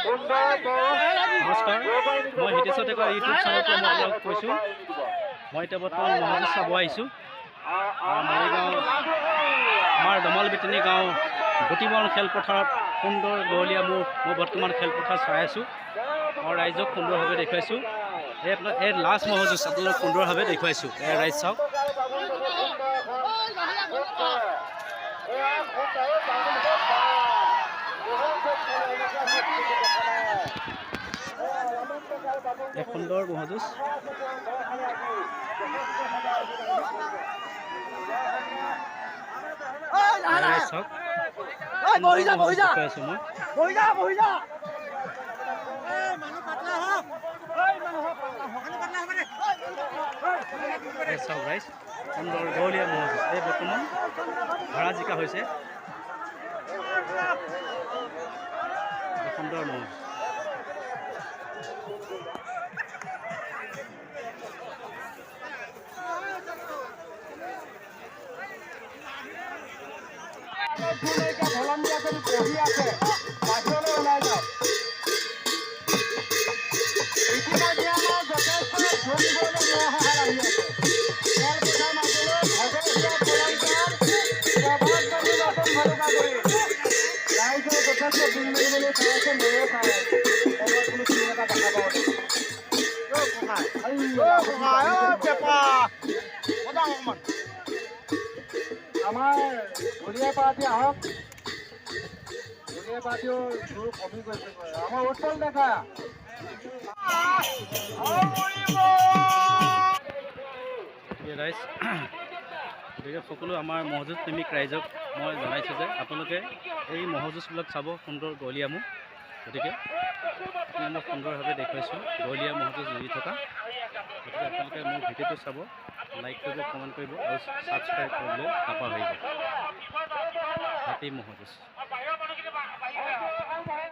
নমস্কাৰ, মই হিতেশ্বৰ ডেকাৰ ইউটিউব চেনেলৰ পৰা মই আপোনাক কৈছোঁ। মই এতিয়া বৰ্তমান মহযুঁজ চাব আহিছোঁ। মৰিগাঁও আমাৰ দমল বেতিনী গাঁও গতিবৰণ খেলপথাৰত সুন্দৰ গহলীয়া মই বৰ্তমান খেলপথাৰ চাই আছোঁ আৰু ৰাইজক সুন্দৰভাৱে দেখুৱাইছোঁ। এই লাষ্ট মহযুঁজ আপোনালোক সুন্দৰভাৱে দেখুৱাইছোঁ। ৰাইজ চাওক। এক সুন্দৰ মহযুঁজ। সুন্দৰ গহলীয়া মহযুঁজ এই বৰ্তমান ভাড়া জিকা হৈছে। সুন্দৰ মহযুঁজ। আমাৰ ঘূৰিয়া পাৰ্টি আহক, ঘূৰিয়া পাৰ্টিও জোৰ কমি গৈছে। আমাৰ উৎপল ডেকা ৰাইজ, গতিকে সকলো আমাৰ মহযুঁজ প্ৰেমিক ৰাইজক মই জনাইছোঁ যে আপোনালোকে এই মহযুঁজবিলাক চাব। সুন্দৰ গহলীয়া মহ, গতিকে মই সুন্দৰভাৱে দেখুৱাইছোঁ গহলীয়া মহযুঁজ জুৰি থকা। গতিকে আপোনালোকে মোৰ ভিডিঅ'টো চাব, লাইক কৰিব, কমেণ্ট কৰিব আৰু ছাবস্ক্ৰাইব কৰিবলৈ নাপাহৰিব। হাতী মহযুঁজ।